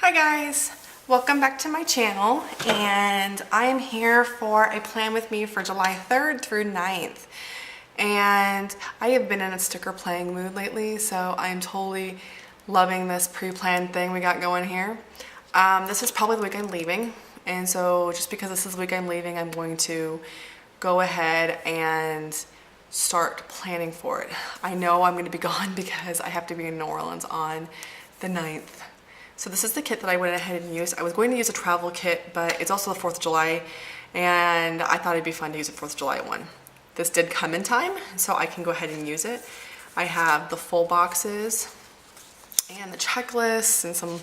Hi guys, welcome back to my channel, and I am here for a plan with me for July 3rd through 9th. And I have been in a sticker playing mood lately, so I'm totally loving this pre-planned thing we got going here. This is probably the week I'm leaving, and so just because this is the week I'm leaving, I'm going to go ahead and start planning for it. I know I'm going to be gone because I have to be in New Orleans on the 9th. So this is the kit that I went ahead and used. I was going to use a travel kit, but it's also the 4th of July, and I thought it'd be fun to use a 4th of July one. This did come in time, so I can go ahead and use it. I have the full boxes and the checklists and some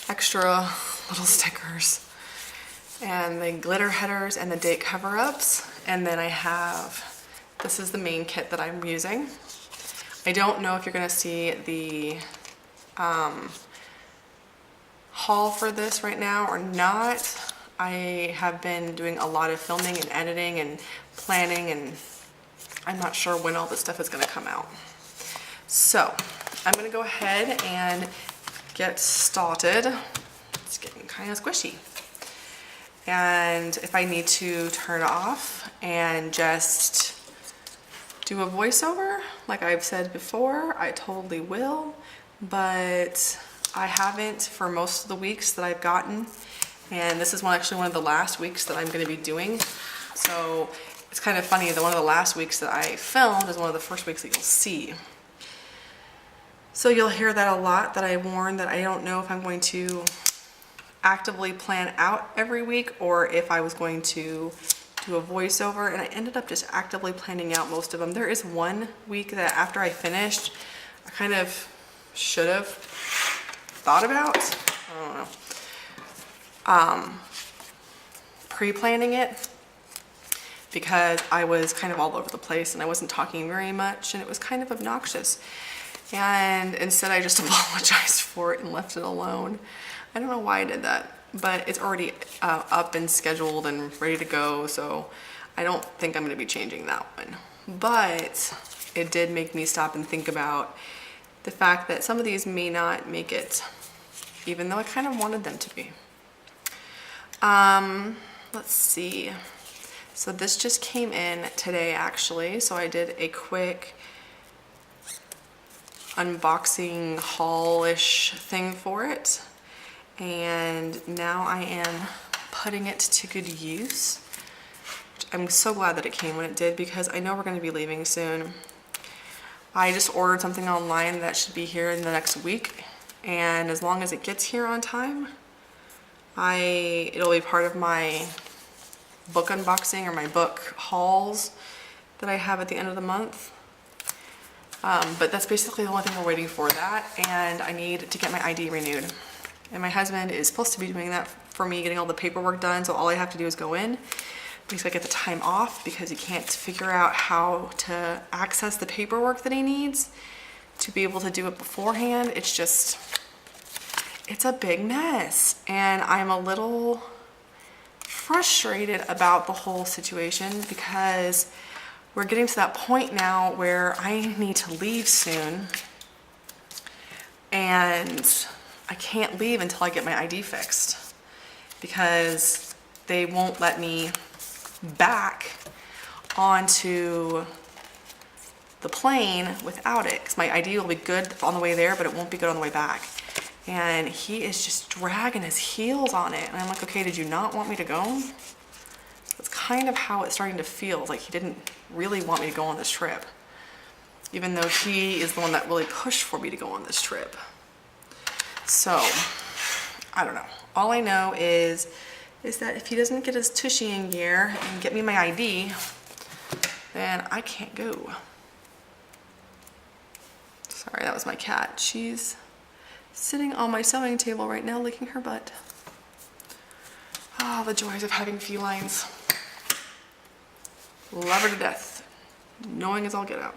extra little stickers and the glitter headers and the date cover-ups. And then I have, this is the main kit that I'm using. I don't know if you're gonna see the haul for this right now or not. I have been doing a lot of filming and editing and planning, and I'm not sure when all this stuff is gonna come out. So I'm gonna go ahead and get started. It's getting kind of squishy. And if I need to turn off and just do a voiceover, like I've said before, I totally will, but I haven't for most of the weeks that I've gotten, and this is actually one of the last weeks that I'm going to be doing. So it's kind of funny that one of the last weeks that I filmed is one of the first weeks that you'll see. So you'll hear that a lot, that I warned that I don't know if I'm going to actively plan out every week or if I was going to do a voiceover, and I ended up just actively planning out most of them. There is one week that after I finished, I kind of should have thought about, I don't know, pre-planning it, because I was kind of all over the place and I wasn't talking very much and it was kind of obnoxious. And instead I just apologized for it and left it alone. I don't know why I did that, but it's already up and scheduled and ready to go, so I don't think I'm going to be changing that one. But it did make me stop and think about the fact that some of these may not make it, even though I kind of wanted them to be. Let's see. So this just came in today actually, so I did a quick unboxing haul-ish thing for it. And now I am putting it to good use. I'm so glad that it came when it did, because I know we're going to be leaving soon. I just ordered something online that should be here in the next week, and as long as it gets here on time, it'll be part of my book unboxing or my book hauls that I have at the end of the month. But that's basically the only thing we're waiting for, that, and I need to get my ID renewed. And my husband is supposed to be doing that for me, getting all the paperwork done, so all I have to do is go in. At least I get the time off because he can't figure out how to access the paperwork that he needs to be able to do it beforehand. It's a big mess, and I'm a little frustrated about the whole situation because we're getting to that point now where I need to leave soon, and I can't leave until I get my ID fixed because they won't let me back onto the plane without it, because my ID will be good on the way there, but it won't be good on the way back. And he is just dragging his heels on it, and I'm like, okay, did you not want me to go? That's kind of how it's starting to feel, like he didn't really want me to go on this trip, even though he is the one that really pushed for me to go on this trip. So I don't know. All I know is that if he doesn't get his tushy in gear and get me my ID, then I can't go. Sorry, that was my cat. She's sitting on my sewing table right now, licking her butt. Ah, the joys of having felines. Love her to death. Annoying as all get out.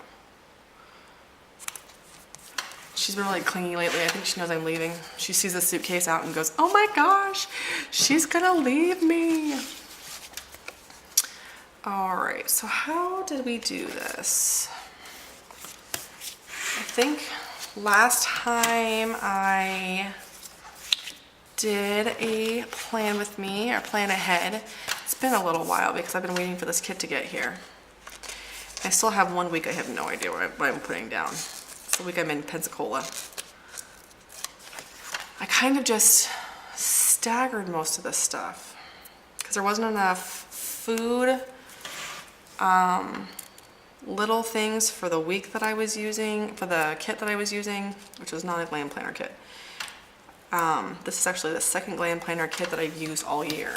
She's been really clingy lately. I think she knows I'm leaving. She sees the suitcase out and goes, oh my gosh, she's gonna leave me. All right, so how did we do this? I think last time I did a plan with me, or plan ahead. It's been a little while because I've been waiting for this kit to get here. I still have 1 week. I have no idea what I'm putting down. It's the week I'm in Pensacola. I kind of just staggered most of this stuff because there wasn't enough food, little things for the week that I was using, for the kit that I was using, which was not a Glam planner kit. This is actually the second Glam planner kit that I've used all year.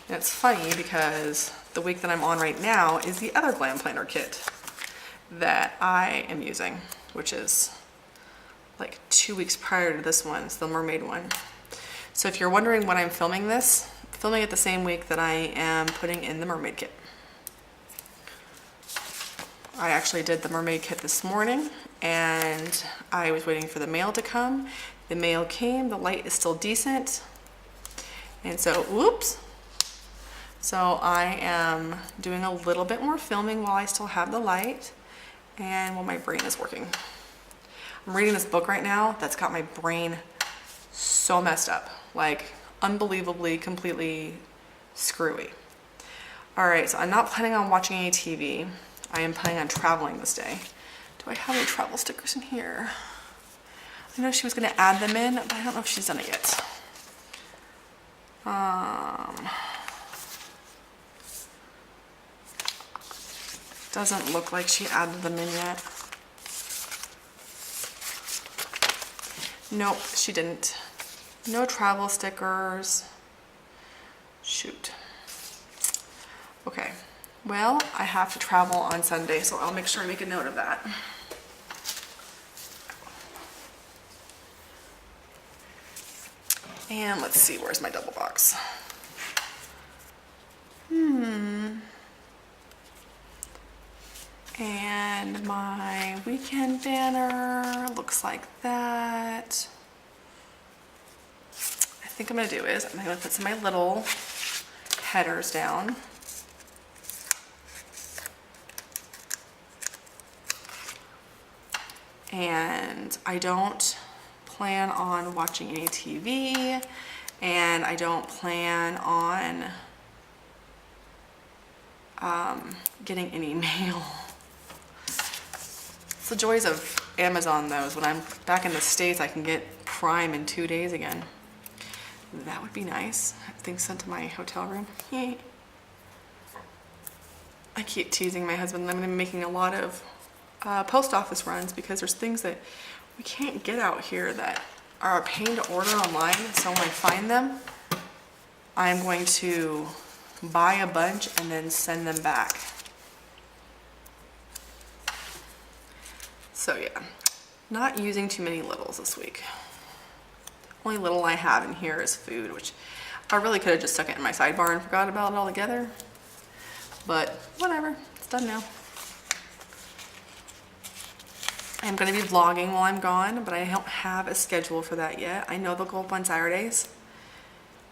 And it's funny because the week that I'm on right now is the other Glam planner kit that I am using, which is like 2 weeks prior to this one. It's the mermaid one. So if you're wondering when I'm filming this, I'm filming it the same week that I am putting in the mermaid kit. I actually did the mermaid kit this morning and I was waiting for the mail to come. The mail came, the light is still decent. And so, whoops. So I am doing a little bit more filming while I still have the light and while my brain is working. I'm reading this book right now that's got my brain so messed up, like unbelievably, completely screwy. All right, so I'm not planning on watching any TV. I am planning on traveling this day. Do I have any travel stickers in here? I know she was gonna add them in, but I don't know if she's done it yet. Doesn't look like she added them in yet. Nope, she didn't. No travel stickers. Shoot. Okay, well, I have to travel on Sunday, so I'll make sure I make a note of that. And let's see, where's my double box? And my weekend banner looks like that. I think I'm gonna do is I'm gonna put some of my little headers down. And I don't plan on watching any TV, and I don't plan on getting any mail. It's the joys of Amazon, though, is when I'm back in the States, I can get Prime in 2 days again. That would be nice. Have things sent to my hotel room. Yay. I keep teasing my husband that I'm going to be making a lot of post office runs because there's things that we can't get out here that are a pain to order online. So when I find them, I'm going to buy a bunch and then send them back. So yeah, not using too many littles this week. Only little I have in here is food, which I really could have just stuck it in my sidebar and forgot about it altogether. But whatever, it's done now. I'm going to be vlogging while I'm gone, but I don't have a schedule for that yet. I know they'll go up on Saturdays.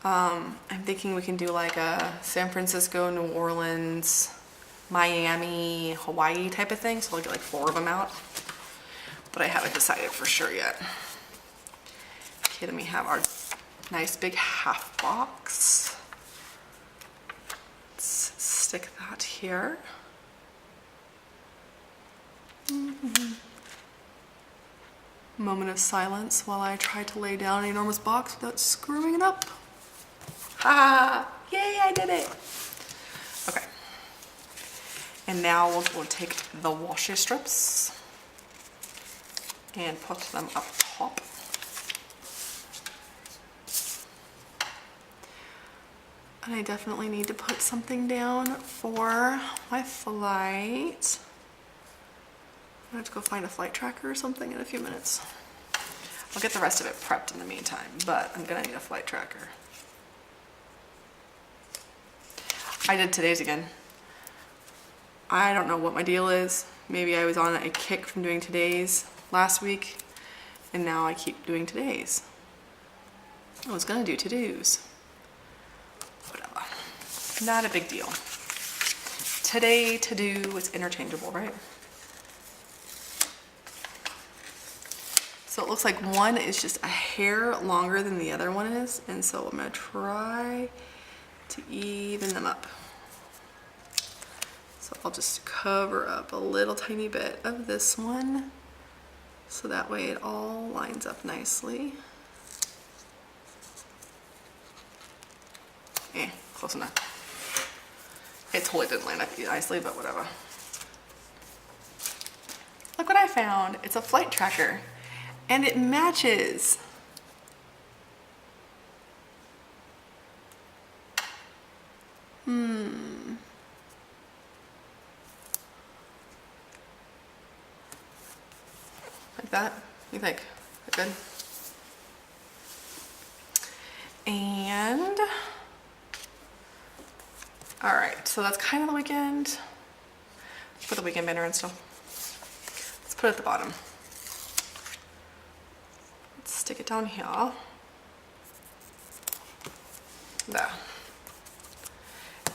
I'm thinking we can do like a San Francisco, New Orleans, Miami, Hawaii type of thing. So I'll get like 4 of them out. But I haven't decided for sure yet. Okay, then we have our nice big half box. Let's stick that here. Moment of silence while I try to lay down an enormous box without screwing it up. Ha! Yay, I did it! Okay. And now we'll take the washi strips and put them up top. And I definitely need to put something down for my flight. I have to go find a flight tracker or something in a few minutes. I'll get the rest of it prepped in the meantime, but I'm gonna need a flight tracker. I did today's again. I don't know what my deal is. Maybe I was on a kick from doing today's last week, and now I keep doing today's. I was gonna do to-dos. Whatever. Not a big deal. Today, to-do is interchangeable, right? So it looks like one is just a hair longer than the other one is. And so I'm gonna try to even them up. So I'll just cover up a little tiny bit of this one, so that way it all lines up nicely. Close enough. It totally didn't line up nicely, but whatever. Look what I found. It's a flight tracker, and it matches. Like that? You think? Good? And all right, so that's kind of the weekend. Put the weekend banner in still. Let's put it at the bottom. Let's stick it down here. There.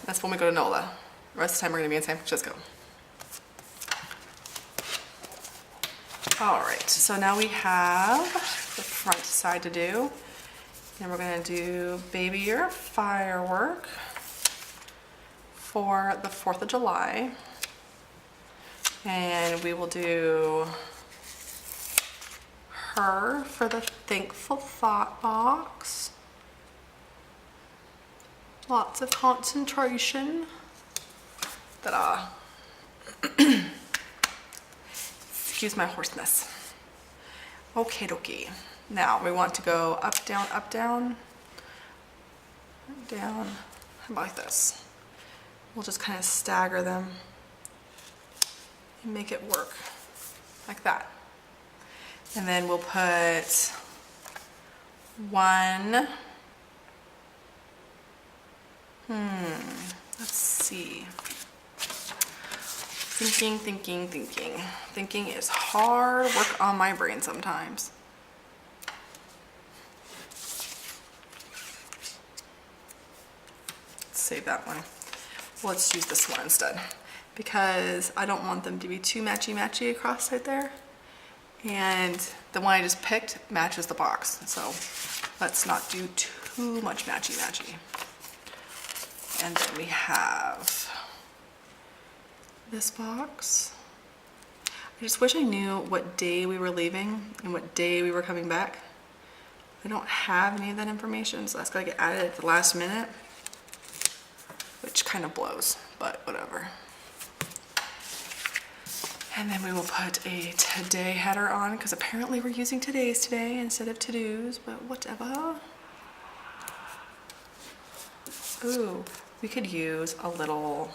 That's when we go to NOLA. The rest of the time we're gonna be in San Francisco. All right, so now we have the front side to do. And we're gonna do Baby You're a Firework for the 4th of July. And we will do her for the Thankful Thought box. Lots of concentration. Ta-da. Excuse my hoarseness. Okay, dokie. Now we want to go up, down, down. How about like this? We'll just kind of stagger them and make it work like that. And then we'll put one. Let's see. Thinking is hard work on my brain sometimes. Let's save that one. Let's use this one instead, because I don't want them to be too matchy across right there. And the one I just picked matches the box, so let's not do too much matchy. And then we have this box. I just wish I knew what day we were leaving and what day we were coming back. I don't have any of that information, so that's gotta get added at the last minute, which kind of blows, but whatever. And then we will put a today header on, because apparently we're using today's today instead of to-dos, but whatever. Ooh, we could use a little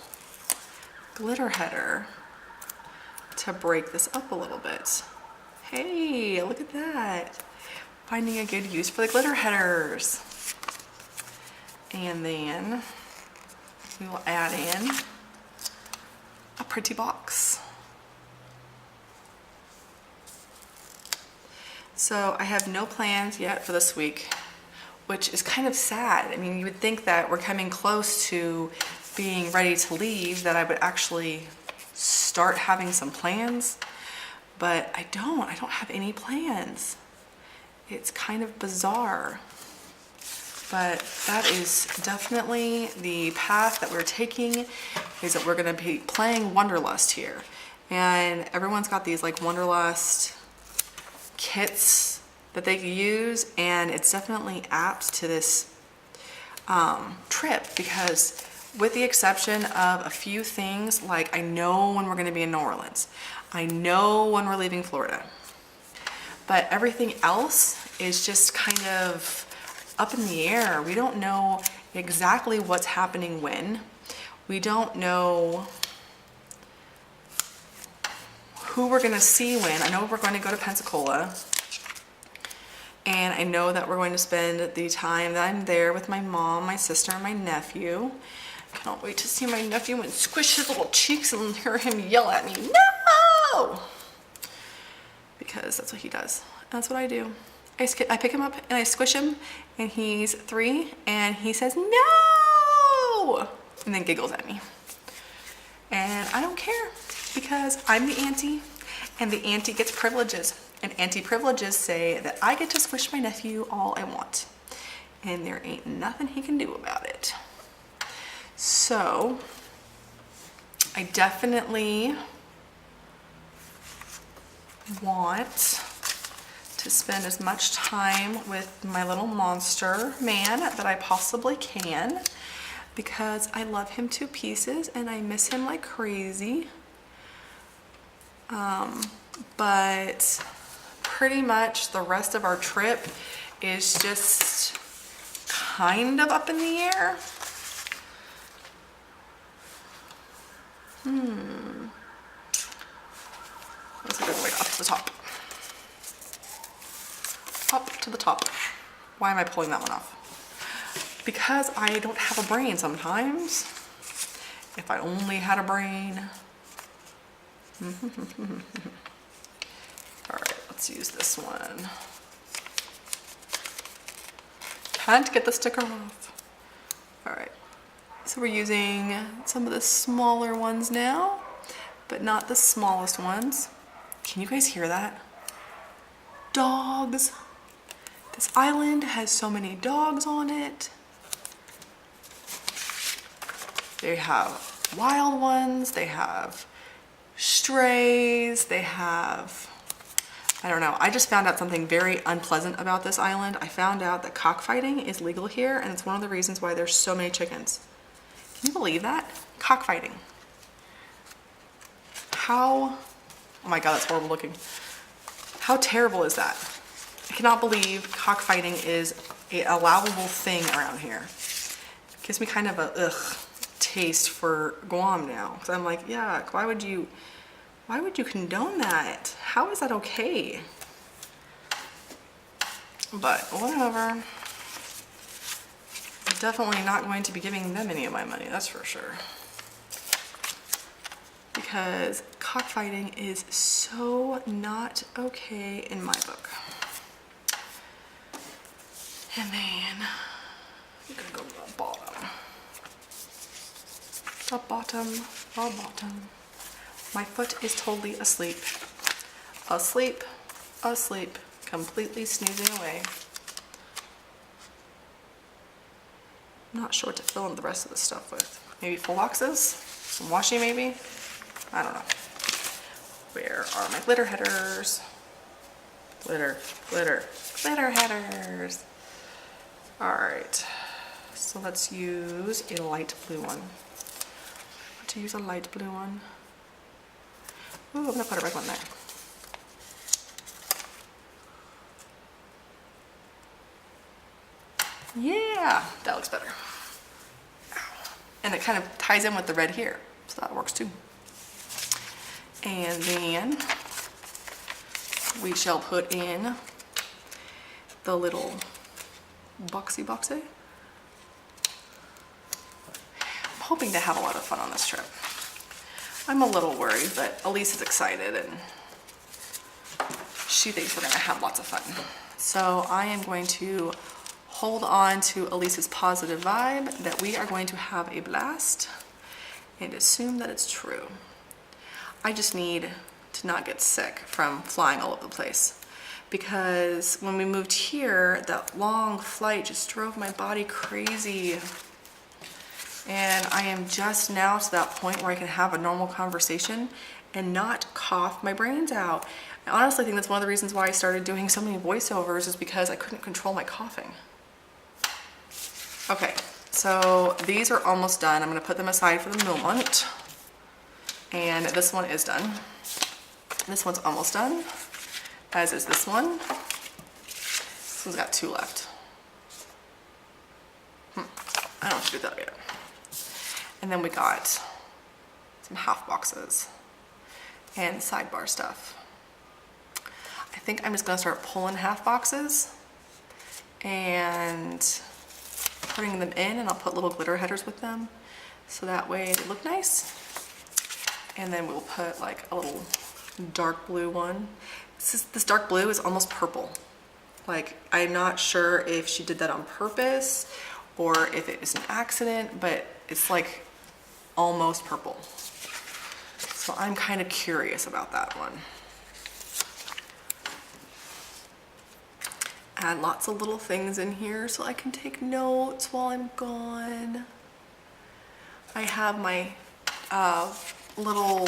glitter header to break this up a little bit. Hey, look at that. Finding a good use for the glitter headers. And then we will add in a pretty box. So I have no plans yet for this week, which is kind of sad. I mean, you would think that we're coming close to being ready to leave, that I would actually start having some plans, but I don't have any plans. It's kind of bizarre, but that is definitely the path that we're taking, is that we're gonna be playing Wanderlust here. And everyone's got these like Wanderlust kits that they can use, and it's definitely apt to this trip, because with the exception of a few things, like I know when we're going to be in New Orleans, I know when we're leaving Florida, but everything else is just kind of up in the air. We don't know exactly what's happening when. We don't know who we're going to see when. I know we're going to go to Pensacola, and I know that we're going to spend the time that I'm there with my mom, my sister, and my nephew. Can't wait to see my nephew and squish his little cheeks and hear him yell at me, no! Because that's what he does. That's what I do. I pick him up and I squish him, and he's 3, and he says, no! And then giggles at me. And I don't care, because I'm the auntie, and the auntie gets privileges. And anti-privileges say that I get to squish my nephew all I want. And there ain't nothing he can do about it. So I definitely want to spend as much time with my little monster man that I possibly can, because I love him to pieces and I miss him like crazy. But pretty much the rest of our trip is just kind of up in the air. That's a good way up to the top. Up to the top. Why am I pulling that one off? Because I don't have a brain sometimes. If I only had a brain. All right, let's use this one. Can't get the sticker off. All right, so we're using some of the smaller ones now, but not the smallest ones. Can you guys hear that? Dogs. This island has so many dogs on it. They have wild ones, they have strays, they have, I don't know. I just found out something very unpleasant about this island. I found out that cockfighting is legal here, and it's one of the reasons why there's so many chickens. Can you believe that? Cockfighting. How, oh my God, that's horrible looking. How terrible is that? I cannot believe cockfighting is an allowable thing around here. It gives me kind of a taste for Guam now, because I'm like, yeah, why would you condone that? How is that okay? But whatever. I'm definitely not going to be giving them any of my money, that's for sure. Because cockfighting is so not okay in my book. And then I'm gonna go to the bottom. The bottom, the bottom. My foot is totally asleep. Asleep, asleep, completely snoozing away. I'm not sure what to fill in the rest of the stuff with. Maybe full boxes? Some washi maybe? I don't know. Where are my glitter headers? Glitter, glitter, glitter headers. All right, so let's use a light blue one. To use a light blue one. Ooh, I'm gonna put a red one there. Yeah, that looks better. And it kind of ties in with the red here, so that works too. And then we shall put in the little boxy. I'm hoping to have a lot of fun on this trip. I'm a little worried, but Elise is excited and she thinks we're gonna have lots of fun. So I am going to hold on to Elise's positive vibe that we are going to have a blast and assume that it's true. I just need to not get sick from flying all over the place. Because when we moved here, that long flight just drove my body crazy. And I am just now to that point where I can have a normal conversation and not cough my brains out. I honestly think that's one of the reasons why I started doing so many voiceovers, is because I couldn't control my coughing. Okay, so these are almost done. I'm gonna put them aside for the moment. And this one is done. This one's almost done, as is this one. This one's got 2 left. I don't have to do that yet. And then we got some half boxes and sidebar stuff. I think I'm just gonna start pulling half boxes and putting them in, and I'll put little glitter headers with them so that way they look nice. And then we'll put like a little dark blue one. This dark blue is almost purple. Like, I'm not sure if she did that on purpose or if it was an accident, but it's like almost purple. So I'm kind of curious about that one. Add lots of little things in here so I can take notes while I'm gone. I have my little,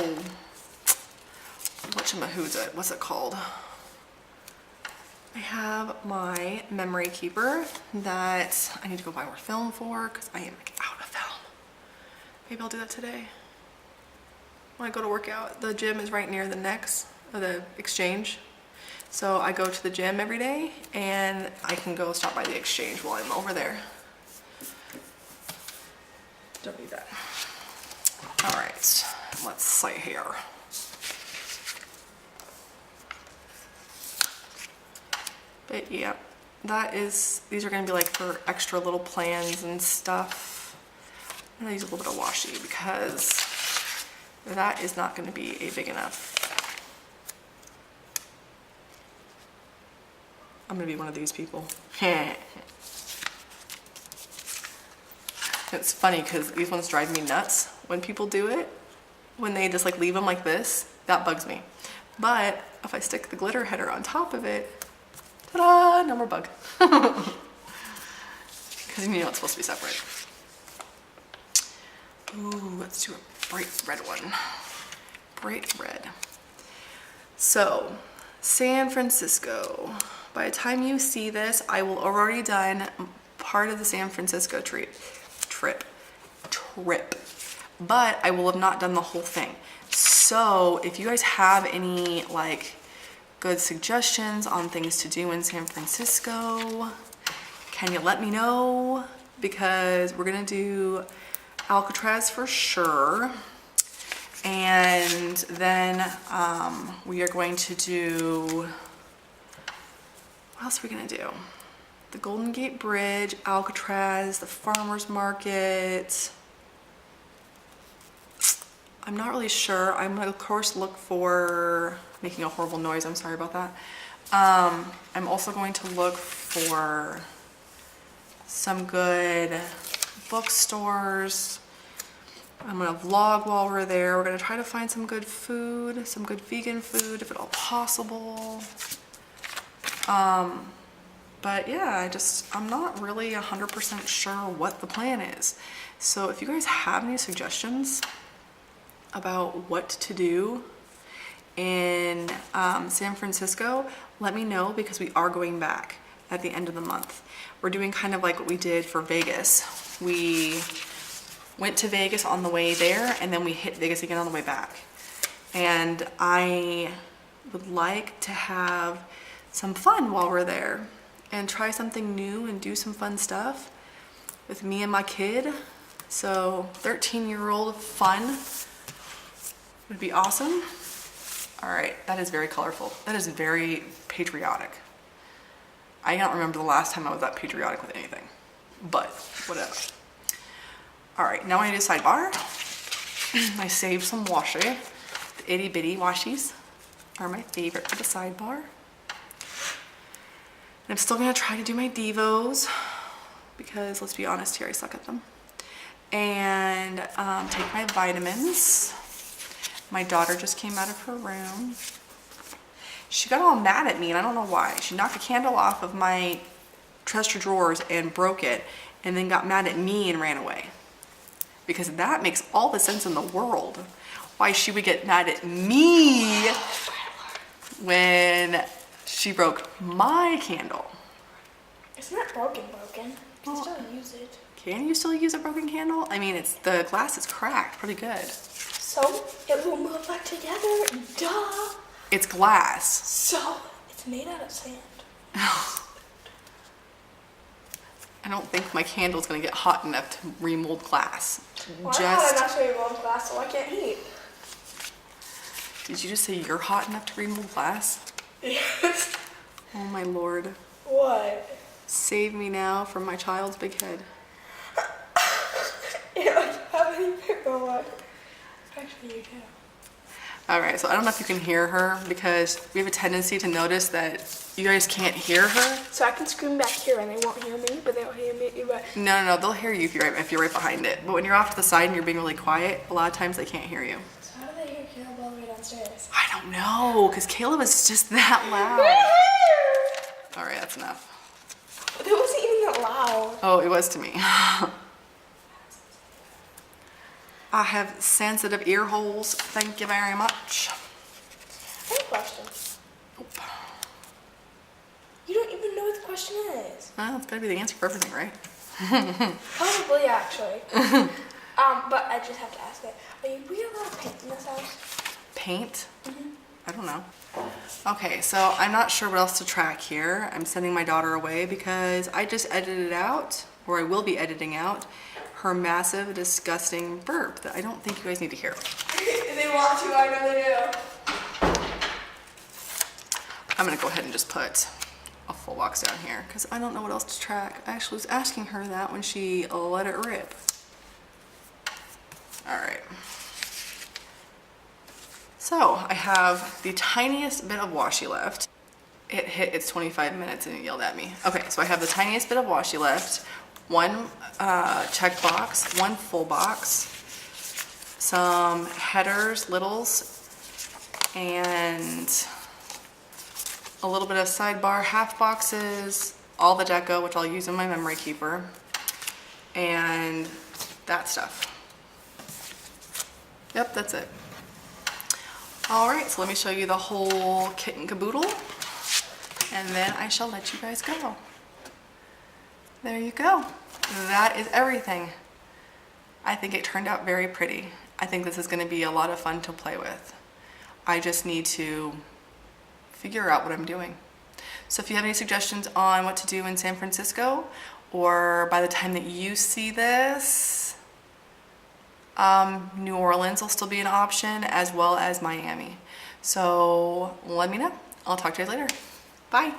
what's it called? I have my memory keeper that I need to go buy more film for because I am like out of film. Maybe I'll do that today. When I go to work out, the gym is right near the Next, or the Exchange. So I go to the gym every day and I can go stop by the Exchange while I'm over there. Don't need that. All right, let's see here. But yeah, these are gonna be like for extra little plans and stuff. I'm gonna use a little bit of washi because that is not gonna be a big enough. I'm gonna be one of these people. It's funny because these ones drive me nuts when people do it. When they just like leave them like this, that bugs me. But if I stick the glitter header on top of it, ta-da, no more bug. Because you know it's supposed to be separate. Ooh, let's do a bright red one. Bright red. So, San Francisco. By the time you see this, I will already done part of the San Francisco trip. But I will have not done the whole thing. So if you guys have any like good suggestions on things to do in San Francisco, can you let me know? Because we're gonna do Alcatraz for sure. And then we are going to do, what else are we gonna do? The Golden Gate Bridge, Alcatraz, the Farmer's Market. I'm not really sure. I'm gonna of course look for, making a horrible noise, I'm sorry about that. I'm also going to look for some good bookstores. I'm gonna vlog while we're there. We're gonna try to find some good food, some good vegan food if at all possible. But yeah, I'm not really 100% sure what the plan is. So if you guys have any suggestions about what to do in San Francisco, let me know because we are going back at the end of the month. We're doing kind of like what we did for Vegas. We went to Vegas on the way there and then we hit Vegas again on the way back. And I would like to have some fun while we're there and try something new and do some fun stuff with me and my kid. So 13-year-old fun would be awesome. All right, that is very colorful. That is very patriotic. I don't remember the last time I was that patriotic with anything, but whatever. All right, now I need a sidebar. I saved some washi. The itty bitty washies are my favorite for the sidebar. And I'm still gonna try to do my Devos because let's be honest here, I suck at them. And take my vitamins. My daughter just came out of her room. She got all mad at me and I don't know why. She knocked a candle off of my dresser drawers and broke it and then got mad at me and ran away. Because that makes all the sense in the world. Why she would get mad at me when she broke my candle. It's not broken. You can still use it. Can you still use a broken candle? I mean, the glass is cracked pretty good. So it will move back together, duh. It's glass. So it's made out of sand. I don't think my candle's gonna get hot enough to remold glass. Well, I thought I'm actually remold glass, so I can't heat. Did you just say you're hot enough to remold glass? Yes. Oh my lord. What? Save me now from my child's big head. You don't have any bigger one. Actually, you do. Alright, so I don't know if you can hear her because we have a tendency to notice that you guys can't hear her. So I can scream back here and they won't hear me, but they'll hear me. But No, they'll hear you if you're right behind it. But when you're off to the side and you're being really quiet, a lot of times they can't hear you. So how do they hear Caleb all the way downstairs? I don't know, because Caleb is just that loud. Alright, that's enough. Oh, it was to me. I have sensitive ear holes. Thank you very much. I have a question. Nope. You don't even know what the question is. Well, it's gotta be the answer for everything, right? Probably, actually. But I just have to ask it. Are we allowed to paint in this house? Paint? I don't know. Okay, so I'm not sure what else to track here. I'm sending my daughter away because I just edited out, or I will be editing out, her massive, disgusting burp that I don't think you guys need to hear. They want to, I know they do. I'm gonna go ahead and just put a full box down here because I don't know what else to track. I actually was asking her that when she let it rip. All right. So I have the tiniest bit of washi left. It hit its 25 minutes and it yelled at me. Okay, so I have the tiniest bit of washi left, one check box, one full box, some headers, littles, and a little bit of sidebar half boxes, all the deco, which I'll use in my memory keeper, and that stuff. Yep, that's it. All right, so let me show you the whole kit and caboodle, and then I shall let you guys go. There you go. That is everything. I think it turned out very pretty. I think this is going to be a lot of fun to play with. I just need to figure out what I'm doing. So if you have any suggestions on what to do in San Francisco, or by the time that you see this, New Orleans will still be an option, as well as Miami. So let me know. I'll talk to you later. Bye.